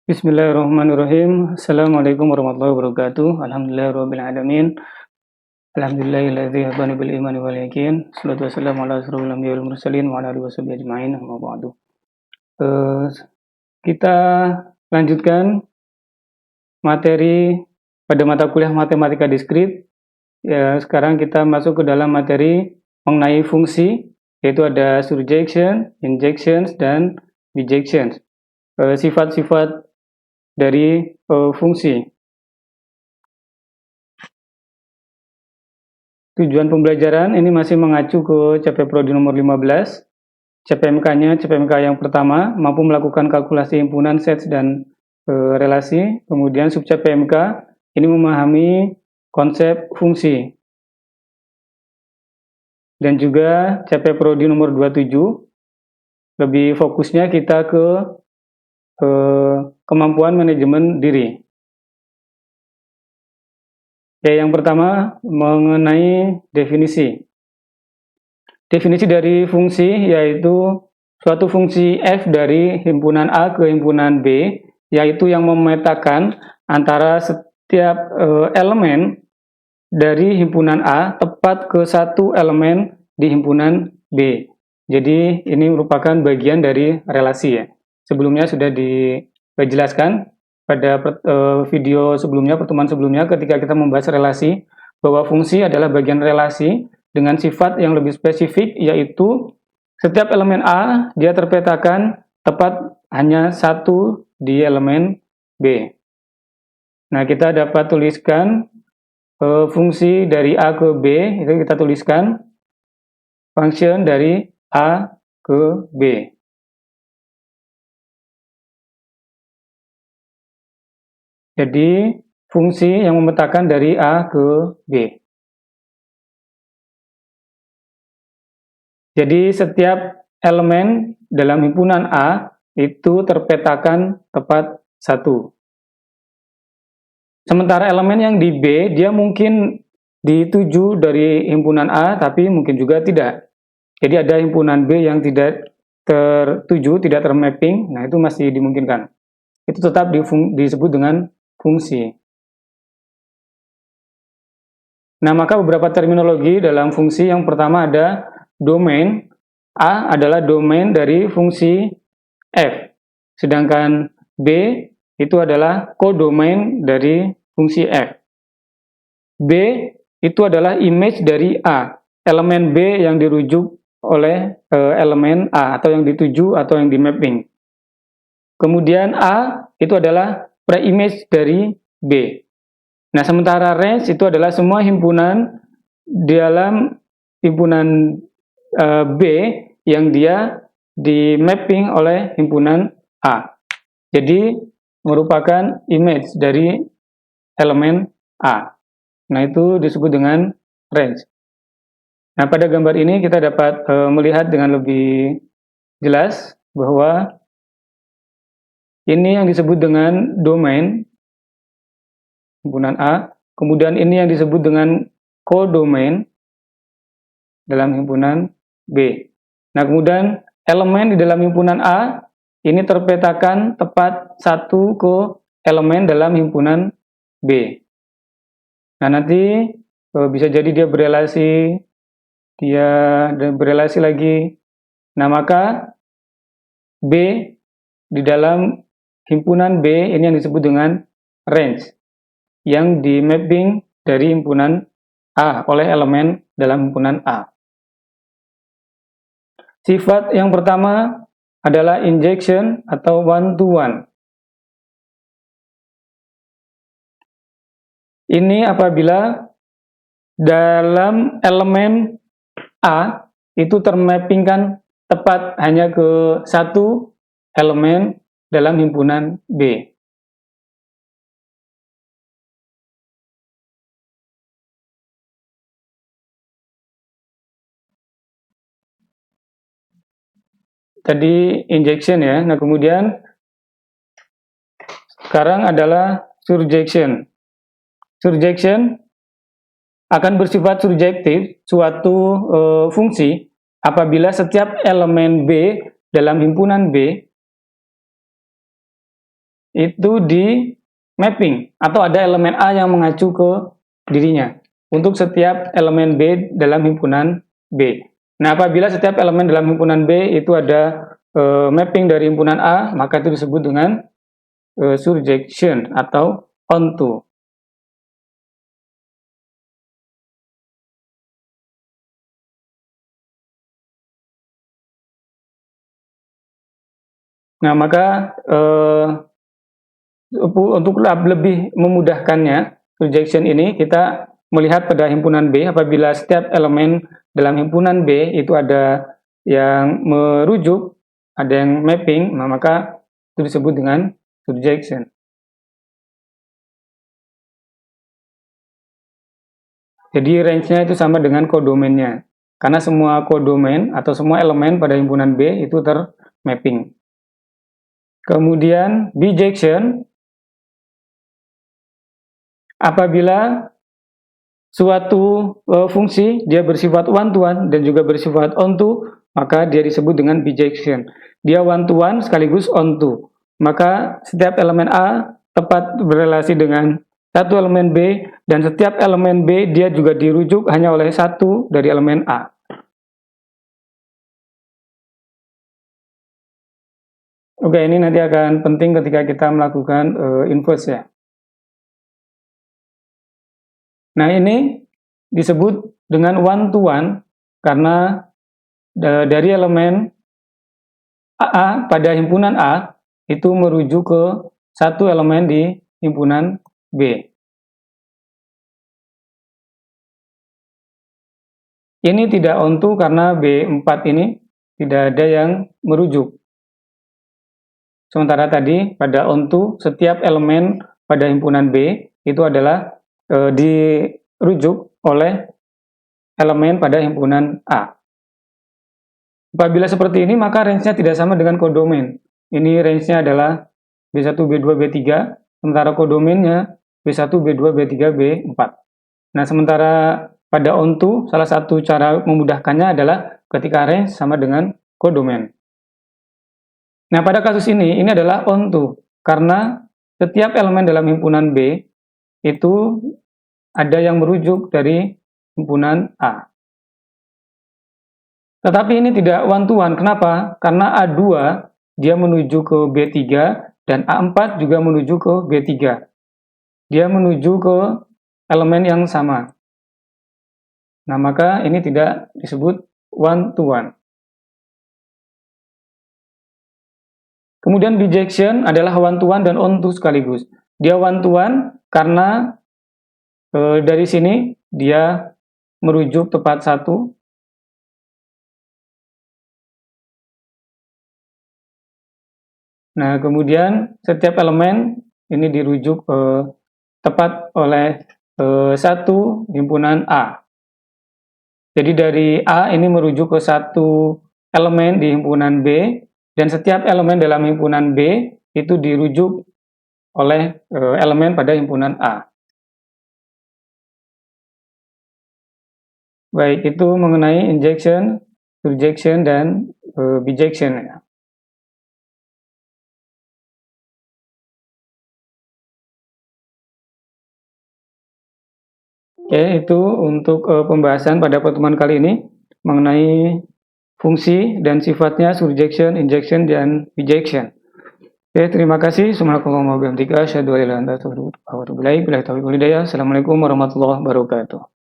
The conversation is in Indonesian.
Bismillahirrahmanirrahim. Assalamualaikum warahmatullahi wabarakatuh. Alhamdulillahirrahmanirrahim. Alhamdulillahilladzi habani bil imani wal yakin. Salatu wassalamu ala asrofil anbiya'i wal mursalin wa ala alihi washabihi ajma'in. Amma ba'du. Eh, kita lanjutkan materi pada mata kuliah matematika diskrit. Ya, sekarang kita masuk ke dalam materi mengenai fungsi, yaitu ada surjection, injections, dan bijections. Sifat-sifat dari fungsi. Tujuan pembelajaran ini masih mengacu ke CP Prodi nomor 15. CPMK-nya, CPMK yang pertama, mampu melakukan kalkulasi himpunan sets dan relasi. Kemudian sub CPMK ini memahami konsep fungsi. Dan juga CP Prodi nomor 27, lebih fokusnya kita ke kemampuan manajemen diri. Ya, yang pertama mengenai definisi. Definisi dari fungsi yaitu suatu fungsi f dari himpunan A ke himpunan B, yaitu yang memetakan antara setiap elemen dari himpunan A tepat ke satu elemen di himpunan B. Jadi ini merupakan bagian dari relasi ya. Sebelumnya sudah dijelaskan pada video sebelumnya, pertemuan sebelumnya ketika kita membahas relasi, bahwa fungsi adalah bagian relasi dengan sifat yang lebih spesifik, yaitu setiap elemen A dia terpetakan tepat hanya satu di elemen B. Nah, kita dapat tuliskan fungsi dari A ke B, itu kita tuliskan function dari A ke B. Jadi, fungsi yang memetakan dari A ke B. Jadi, setiap elemen dalam himpunan A itu terpetakan tepat satu. Sementara elemen yang di B, dia mungkin dituju dari himpunan A, tapi mungkin juga tidak. Jadi ada himpunan B yang tidak tertuju, tidak termapping, nah itu masih dimungkinkan. Itu tetap disebut dengan fungsi. Nah, maka beberapa terminologi dalam fungsi. Yang pertama ada domain. A adalah domain dari fungsi f, sedangkan B itu adalah kodomain dari fungsi f. B itu adalah image dari A, elemen B yang dirujuk oleh elemen A, atau yang dituju atau yang dimapping. Kemudian A itu adalah preimage dari B. Nah, sementara range itu adalah semua himpunan dalam himpunan B yang dia di mapping oleh himpunan A. Jadi merupakan image dari elemen A. Nah, itu disebut dengan range. Nah, pada gambar ini kita dapat melihat dengan lebih jelas bahwa ini yang disebut dengan domain himpunan A, kemudian ini yang disebut dengan kodomain dalam himpunan B. Nah, kemudian elemen di dalam himpunan A ini terpetakan tepat satu ke elemen dalam himpunan B. Nah, nanti bisa jadi dia berelasi lagi. Nah, maka B di dalam himpunan B ini yang disebut dengan range, yang di mapping dari himpunan A oleh elemen dalam himpunan A. Sifat yang pertama adalah injection atau one-to-one. Ini apabila dalam elemen A itu termappingkan tepat hanya ke satu elemen dalam himpunan B. Tadi injection ya. Nah, kemudian sekarang adalah surjection. Surjection akan bersifat surjektif suatu fungsi apabila setiap elemen B dalam himpunan B itu di mapping, atau ada elemen A yang mengacu ke dirinya untuk setiap elemen B dalam himpunan B. Nah, apabila setiap elemen dalam himpunan B itu ada mapping dari himpunan A, maka itu disebut dengan surjection atau onto. Nah, maka untuk lebih memudahkannya, surjection ini kita melihat pada himpunan B, apabila setiap elemen dalam himpunan B itu ada yang merujuk, ada yang mapping, nah maka itu disebut dengan surjection. Jadi range-nya itu sama dengan kodomennya, karena semua kodomen atau semua elemen pada himpunan B itu termapping. Kemudian bijection, apabila suatu fungsi dia bersifat one-to-one dan juga bersifat onto, maka dia disebut dengan bijection. Dia one-to-one sekaligus onto. Maka setiap elemen A tepat berrelasi dengan satu elemen B, dan setiap elemen B dia juga dirujuk hanya oleh satu dari elemen A. Oke, ini nanti akan penting ketika kita melakukan inverse ya. Nah, ini disebut dengan one-to-one karena dari elemen A pada himpunan A itu merujuk ke satu elemen di himpunan B. Ini tidak onto karena B4 ini tidak ada yang merujuk. Sementara tadi pada onto setiap elemen pada himpunan B itu adalah dirujuk oleh elemen pada himpunan A. Apabila seperti ini, maka range-nya tidak sama dengan kodomen. Ini range-nya adalah B1, B2, B3, sementara kodomennya B1, B2, B3, B4. Nah, sementara pada onto, salah satu cara memudahkannya adalah ketika range sama dengan kodomen. Nah, pada kasus ini adalah onto, karena setiap elemen dalam himpunan B itu ada yang merujuk dari himpunan A. Tetapi ini tidak one-to-one. Kenapa? Karena A2 dia menuju ke B3 dan A4 juga menuju ke B3. Dia menuju ke elemen yang sama. Nah, maka ini tidak disebut one-to-one. Kemudian bijection adalah one-to-one dan onto sekaligus. Dia one-to-one karena dari sini dia merujuk tepat satu. Nah, kemudian setiap elemen ini dirujuk tepat oleh satu himpunan A. Jadi dari A ini merujuk ke satu elemen di himpunan B, dan setiap elemen dalam himpunan B itu dirujuk oleh elemen pada himpunan A. Baik, itu mengenai injection, surjection, dan bijection ya. Oke, itu untuk pembahasan pada pertemuan kali ini mengenai fungsi dan sifatnya surjection, injection, dan bijection. Oke, terima kasih. Assalamualaikum warahmatullahi wabarakatuh. Assalamualaikum warahmatullahi wabarakatuh.